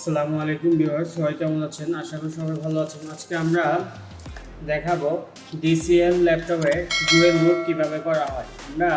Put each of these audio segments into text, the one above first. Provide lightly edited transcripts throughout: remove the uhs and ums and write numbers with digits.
আসসালামু আলাইকুম ভিউয়ার্স, সবাই কেমন আছেন? আশা করি সবাই ভালো আছেন। আজকে আমরা দেখাবো DCL ল্যাপটপে ডুয়েল বুট কিভাবে করা হয়। আমরা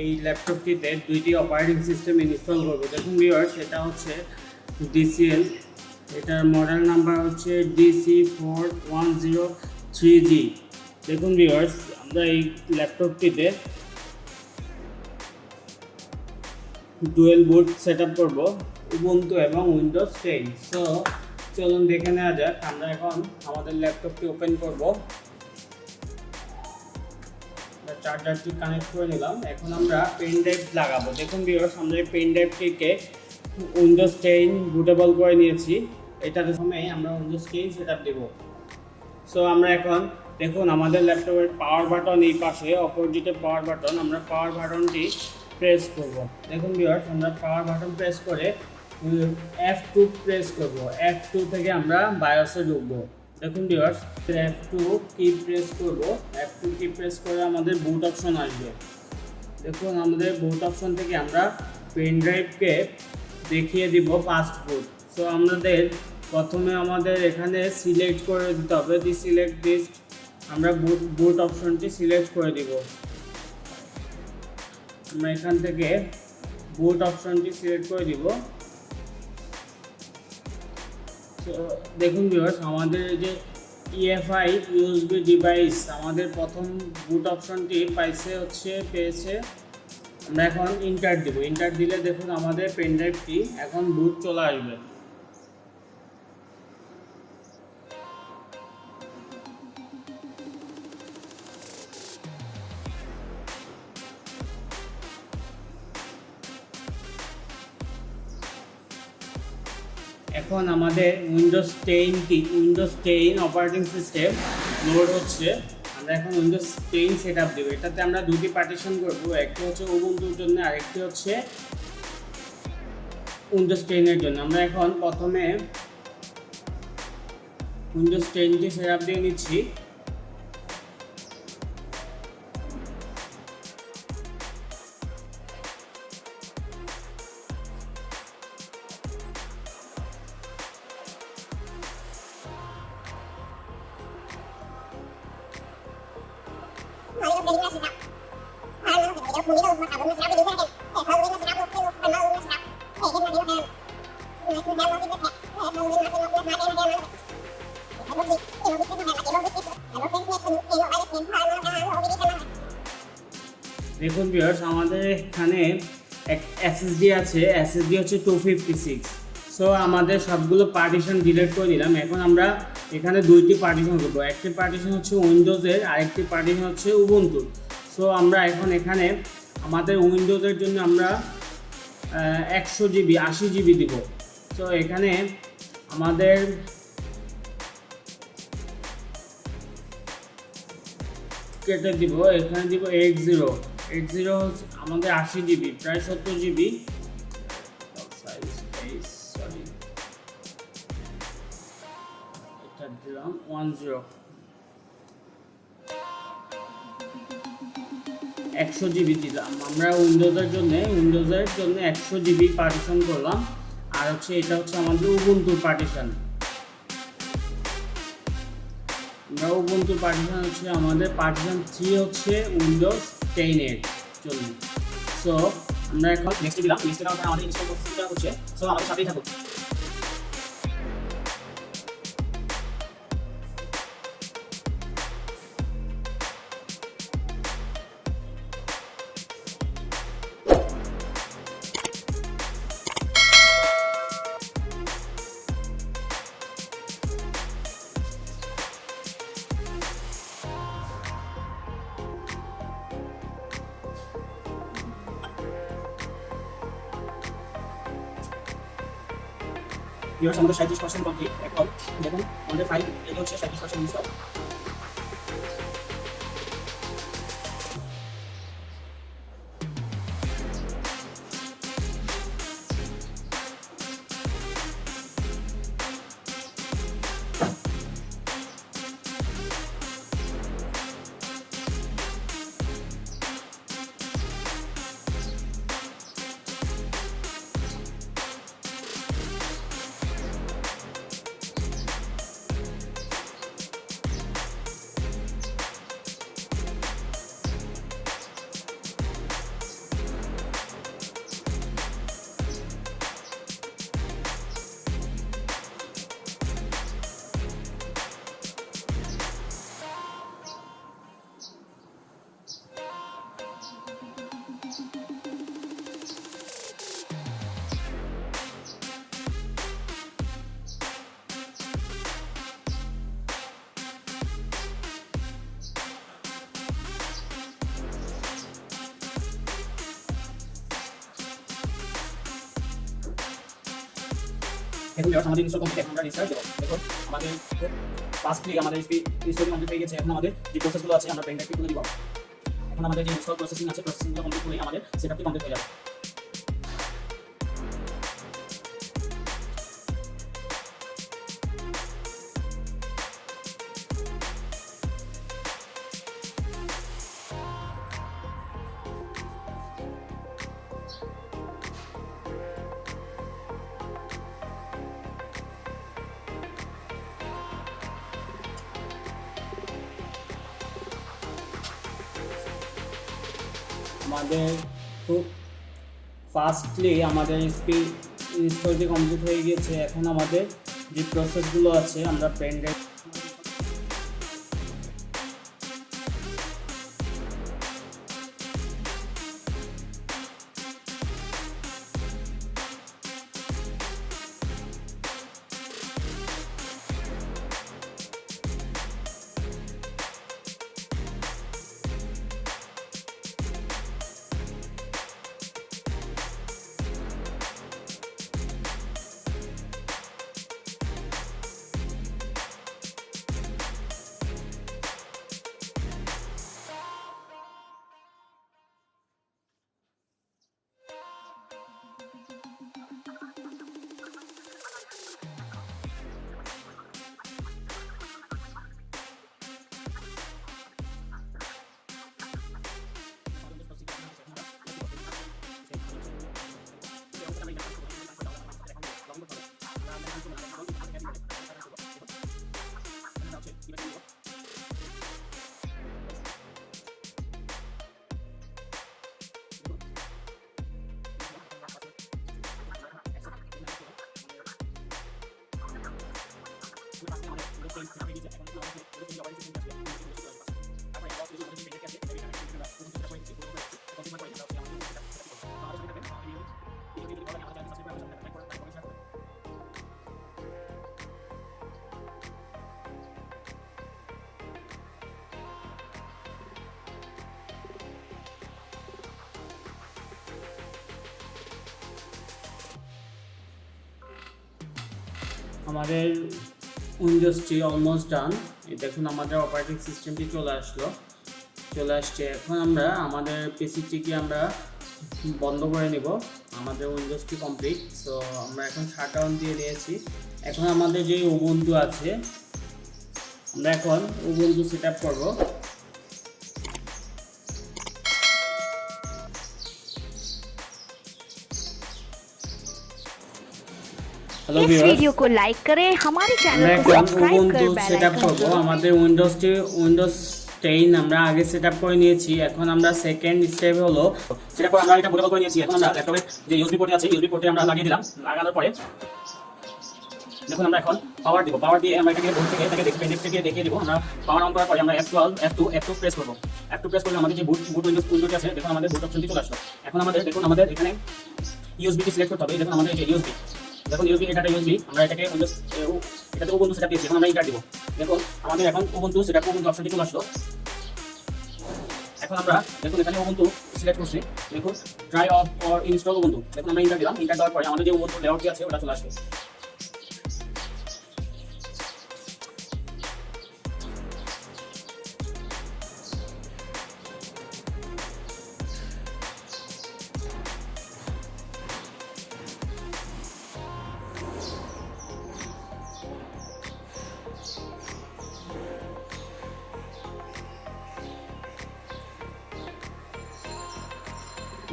এই ল্যাপটপটিতে দুইটি অপারেটিং সিস্টেম ইনস্টল করব। দেখুন ভিউয়ার্স, এটা হচ্ছে DCL, এটার মডেল নাম্বার হচ্ছে DC4103G। দেখুন ভিউয়ার্স, আমরা এই ল্যাপটপটিতে ডুয়েল বুট সেট আপ করবো উবুন্টু এবং উইন্ডোজ 10। সো চলুন দেখে নেওয়া যাক। আমরা এখন আমাদের ল্যাপটপটি ওপেন করব, চার্জারটি কানেক্ট করে নিলাম। এখন আমরা পেন ড্রাইভ লাগাবো। দেখুন ভিউয়ার্স, আমরা এই পেন ড্রাইভটিকে উইন্ডোজ 10 বুটেবল করে নিয়েছি। এটার সময় আমরা উইন্ডোজ 10 সেট আপ দেবো। সো আমরা এখন দেখুন আমাদের ল্যাপটপের পাওয়ার বাটন এই পাশে, অপোজিটে পাওয়ার বাটন, আমরা পাওয়ার বাটনটি প্রেস করব। দেখুন ভিউয়ার্স, আমরা পাওয়ার বাটন প্রেস করে F2 প্রেস করব। F2 থেকে আমরা বায়োসে ঢুকবো। দেখুন ভিউয়ার্স, F2 কি প্রেস করব। F2 কি প্রেস করে আমাদের বুট অপশন আসবে। দেখুন আমাদের বুট অপশন থেকে আমরা পেন ড্রাইভকে দেখিয়ে দিব ফাস্ট বুট। সো আমাদের প্রথমে আমাদের এখানে সিলেক্ট করে দিতে হবে, সিলেক্ট দিস। আমরা বুট অপশনটি সিলেক্ট করে দিব। আমরা এখান থেকে বুট অপশনটি সিলেক্ট করে দিব। তো দেখুন ভিউয়ার্স, আমাদের যে EFI USB ডিভাইস, আমাদের প্রথম বুট অপশনটি পেয়েছে। আমরা এখন ইন্টার দিব। ইন্টার দিলে দেখুন আমাদের পেন ড্রাইভটি এখন বুট চলে আসবে। এখন আমাদের উইন্ডোজ 10 অপারেটিং সিস্টেম লোড হচ্ছে। আমরা এখন উইন্ডোজ 10 সেট আপ দেবো। এটাতে আমরা দুটি পার্টিশন করবো, একটি হচ্ছে উবুন্টুর জন্য, আরেকটি হচ্ছে উইন্ডোজ 10 জন্য। আমরা এখন প্রথমে উইন্ডোজ 10টি সেট আপ দিয়ে নিচ্ছি। দেখুন ভিউয়ার্স, আমাদের এখানে এক SSD আছে, SSD হচ্ছে 256। সো আমাদের সবগুলো পার্টিশন ডিলিট করে নিলাম। এখন আমরা এখানে দুইটি পার্টিশন করবো, একটি পার্টিশন হচ্ছে উইন্ডোজের, আরেকটি পার্টিশন হচ্ছে উবুন্টুর। সো আমরা এখন এখানে আমাদের উইন্ডোজের জন্য আমরা 100 GB 80 GB দিব। সো এখানে আমাদের কেটে দিব, এখানে দিব 80 আমাদের 80 GB, প্রায় 70 GB। এটা দিলাম 10, 100 GB দিলাম। আমরা উইন্ডোজের জন্য 100 GB পার্টিশন করলাম। আর হচ্ছে এটা হচ্ছে আমাদের উবুন্টুর পার্টিশন। আমরা উবুন্টু পার্টিশন হচ্ছে আমাদের পার্টিশন 3 হচ্ছে উইন্ডোজ 10 এর জন্য। সো আমরা এখন নেক্সট দিলাম। নেক্সট দেওয়ার পর আমাদের ইনস্টল প্রসেসটা হচ্ছে। সো আমাদের সাথেই থাকুন। ভিউয়ার্স, আমাদের 37% কমপ্লিট। এখন দেখুন আমাদের ফাইল রেডি হচ্ছে 37% ইনস্টল। এখন ভিউয়ার্স আমাদের ইনস্টল কমপ্লিট, এখন আমরা রিস্টার্ট দেব। দেখুন আমাদের ফার্স্ট ক্লিক আমাদের এসপি ইনস্টল কমপ্লিট হয়ে গেছে। এখন আমাদের যে প্রসেসগুলো আছে আমরা পেন ড্রাইভে তুলে দিব। এখন আমাদের যে ইনস্টল প্রসেসিং আছে প্রসেসিংগুলো কমপ্লিট হলেই আমাদের সেটআপটি কমপ্লিট হয়ে যাবে। আমাদের খুব ফাস্টলি আমাদের এসপি ইনস্টলটি কমপ্লিট হয়ে গিয়েছে। এখন আমাদের যে প্রসেসগুলো আছে আমরা পেন ড্রাইভ আমাদের উইন্ডোজটি অলমোস্ট ডান। এই দেখুন আমাদের অপারেটিং সিস্টেমটি চলে আসছে। এখন আমরা আমাদের পিসিটিকে আমরা বন্ধ করে নিব। আমাদের উইন্ডোজটি কমপ্লিট। সো আমরা এখন শাটডাউন দিয়ে দিয়েছি। এখন আমাদের যে উবুন্টু আছে আমরা এখন উবুন্টু সেট আপ করবো। इस वीडियो को लाइक करें, हमारे चैनल को सब्सक्राइब कर बेल आइकन করব। আমাদের উইন্ডোজ 10 আমরা আগে সেটআপ করে নিয়েছি। এখন আমরা সেকেন্ড স্টেপ হলো সেটআপ করে আমরা এটা বুটেবল করে নিয়েছি। এখন আমরা ল্যাপটপে যে ইউএসবি পোর্ট আছে ইউএসবি পোর্টে আমরা লাগিয়ে দিলাম। লাগানোর পরে দেখুন আমরা এখন পাওয়ার দিয়ে আমরা এটাকে বুট থেকে এটাকে দেখিয়ে দেব। আমরা পাওয়ার অন করার পরে আমরা F12 F2 প্রেস করব। F2 প্রেস করলে আমাদের যে বুট উইন্ডোজটি আছে দেখুন আমাদের বুট অপশনটি চলে আসলো। এখন আমাদের দেখুন আমাদের এখানে ইউএসবি টি সিলেক্ট করতে হবে। দেখুন আমাদের এই যে ইউএসবি, দেখুন ইউএসবি এটা ইউএসবি, আমরা এটাকে এটাতে উবুন্টু সেটআপ দিয়েছি। এখন আমরা এন্টার দিব। দেখুন আমাদের এখন উবুন্টু সেটআপ উবুন্টু অপশনটি চলে আসলো। এখন আমরা দেখুন এখানে উবুন্টু সিলেক্ট করছি। দেখুন try of or install Ubuntu, দেখুন আমরা এন্টার দিলাম। এন্টার দেওয়ার পরে আমাদের যে উবুন্টু লেআউটটি আছে ওটা চলে আসবে।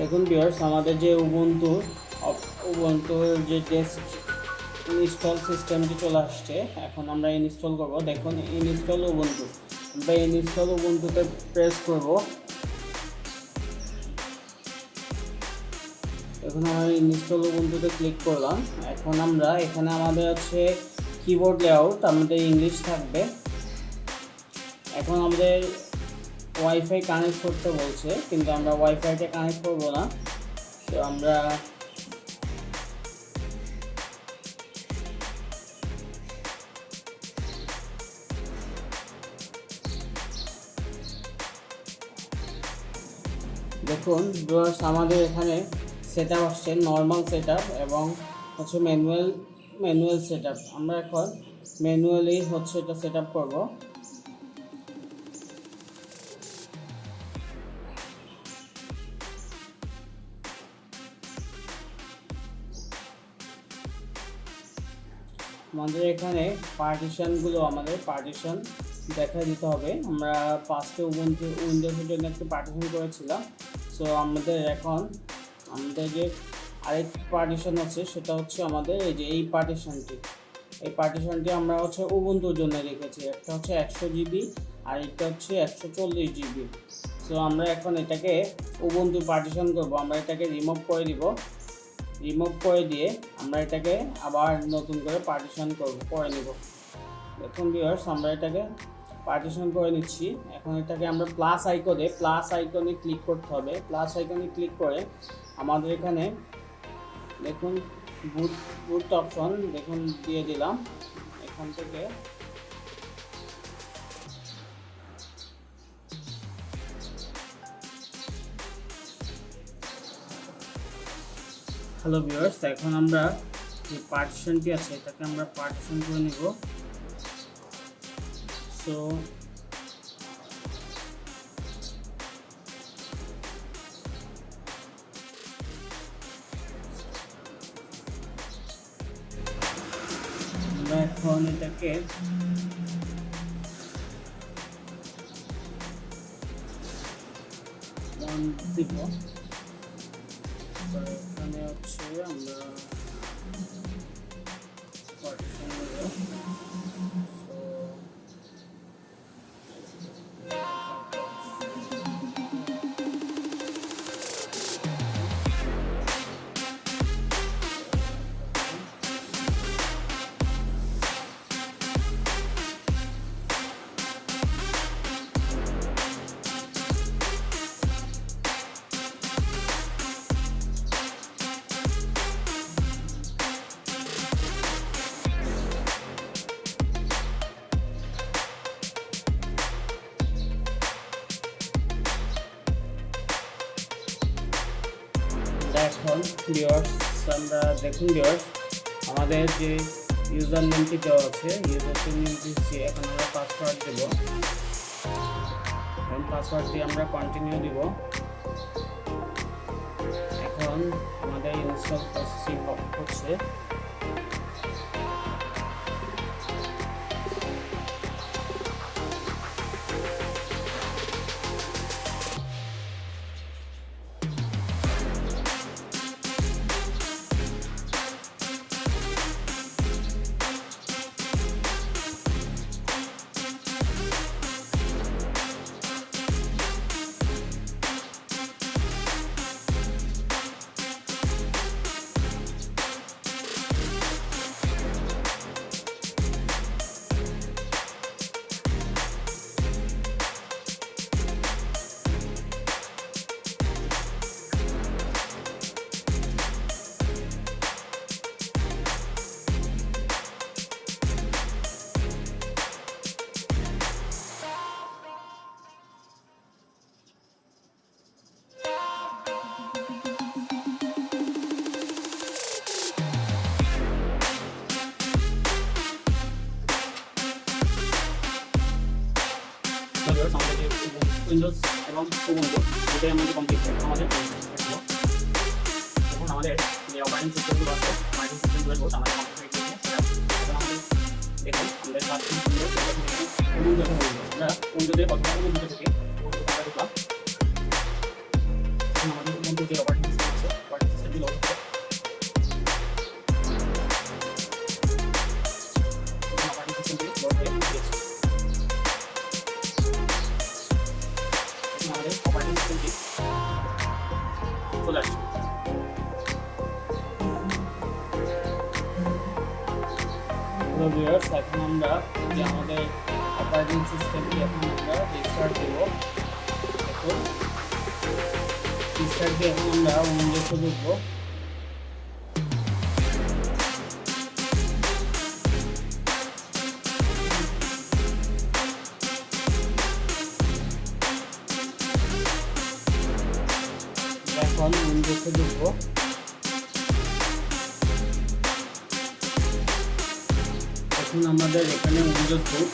দেখুন ভিউয়ার্স আমাদের যে উবুন্টুর যে ডেস্ক ইনস্টল সিস্টেমটি চলে আসছে। এখন আমরা ইনস্টল করব। দেখুন ইনস্টল উবুন্টু, আমরা ইনস্টল উবুন্টুতে প্রেস করব। এখন আমরা ইনস্টল উবুন্টুতে ক্লিক করলাম। এখন আমরা এখানে আমাদের হচ্ছে কিবোর্ড লেআউট আমাদের ইংলিশ থাকবে। এখন আমাদের ওয়াইফাই কানেক্ট করতে বলছে, কিন্তু আমরা ওয়াইফাইটা কানেক্ট করব না। তো আমরা দেখুন ভিউয়ার্স আমাদের এখানে সেটআপ আসছে নর্মাল সেটআপ এবং হচ্ছে ম্যানুয়াল ম্যানুয়াল সেটআপ। আমরা এখন ম্যানুয়ালি হচ্ছে এটা সেটআপ করব। আমাদের এখানে পার্টিশনগুলো আমাদের পার্টিশন দেখা দিতে হবে। আমরা ফার্স্টে উইন্ডোজের জন্য একটা পার্টিশন করেছিলাম। সো আমাদের এখন আমাদের যে আরেকটি পার্টিশন আছে সেটা হচ্ছে আমাদের এই যে এই পার্টিশনটি আমরা হচ্ছে উবুন্টুর জন্য রেখেছি। একটা হচ্ছে 100 জিবি আর একটা হচ্ছে 140 জিবি। সো আমরা এখন এটাকে উবুন্টু পার্টিশন করব। আমরা এটাকে রিমুভ করে দিব। রিমুভ করে দিয়ে আমরা এটাকে আবার নতুন করে পার্টিশন করে নিব। দেখুন ভিউয়ার্স, আমরা এটাকে পার্টিশন করে নিচ্ছি। এখন এটাকে আমরা প্লাস আইকনে ক্লিক করতে হবে। প্লাস আইকনে ক্লিক করে আমাদের এখানে দেখুন বুট অপশন দেখুন দিয়ে দিলাম। এখান থেকে হ্যালো ভিউয়ার্স, এখন আমরা যে পার্টিশনটি আছে এটাকে আমরা পার্টিশন করে নেব। সো আমরা এখন এটাকে দিব। এখানে হচ্ছে আমরা পার্টিশন নেব। এখন ভিউয়ার্স, আমরা দেখুন ভিউয়ার্স, আমাদের যে ইউজার নেমটি দেওয়া আছে ইউজার নেম দিচ্ছি। এখন আমরা পাসওয়ার্ড দেব। এখন পাসওয়ার্ড দিয়ে আমরা কন্টিনিউ দিব। এখন আমাদের ইনস্টল প্রসেসিং হচ্ছে। উইন্ডোজ এবং উবুন্টু দুটোই আমাদের কমপ্লিট। আমাদের এখন আমাদের যে অপারেটিং সিস্টেমগুলো আছে অপারেটিং সিস্টেমগুলো আমাদের কমপ্লিট হয়ে গিয়েছে। এখন আমাদের দেখুন আমাদের উবুন্টু আমরা উইন্ডোজের প্রথমে উবুন্টু থেকে উবুন্টু আমরা ঢুকলাম। আমাদের উবুন্টু যে অপারেটিং সিস্টেম আছে অপারেটিং সিস্টেমটি লোড হচ্ছে। অপারেটিং সিস্টেমটি লোড হয়ে গিয়েছে। আমাদের অপারেটিং সিস্টেমটি চলে আসছে। হ্যালো ভিউয়ার্স, এখন আমরা যে আমাদের অপারেটিং সিস্টেমটি এখন আমরা রিস্টার্ট দেব। এখন রিস্টার্ট দিয়ে এখন আমরা উইন্ডোজে ঢুকবো। এখন উইন্ডোজে ঢুকবো। এখন আমাদের এখানে উইন্ডোজ বুট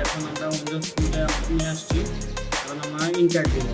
এখন আমরা উইন্ডোজ বুটে নিয়ে আসছি। এখন আমরা ইন্টার দিব।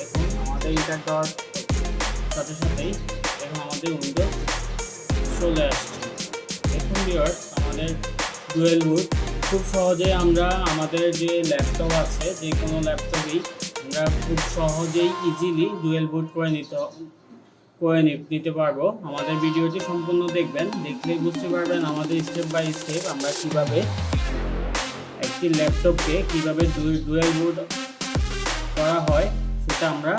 এখন আমাদের ইন্টার দেওয়ার সাথে সাথেই এখন আমাদের উইন্ডোজ চলে আসছে। এখন ভিউয়ার্স আমাদের ডুয়েল বুট খুব সহজে আমরা আমাদের যে ল্যাপটপ আছে যে কোনো ল্যাপটপেই আমরা খুব সহজেই ইজিলি ডুয়েল বুট করে নিতে পারবো। আমাদের ভিডিওটি সম্পূর্ণ দেখবেন, দেখলেই বুঝতে পারবেন আমাদের স্টেপ বাই স্টেপ আমরা কিভাবে একটি ল্যাপটপকে কিভাবে ডুয়েল বুট করা হয় সেটা আমরা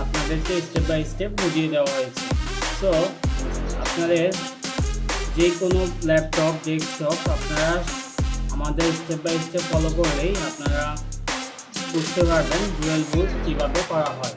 আপনাদেরকে স্টেপ বাই স্টেপ বুঝিয়ে দেওয়া হয়েছে। সো আপনাদের যে কোনো ল্যাপটপ ডেস্কটপ আপনারা আমাদের স্টেপ বাই স্টেপ ফলো করলেই আপনারা বুঝতে পারবেন ডুয়েল বুট কীভাবে করা হয়।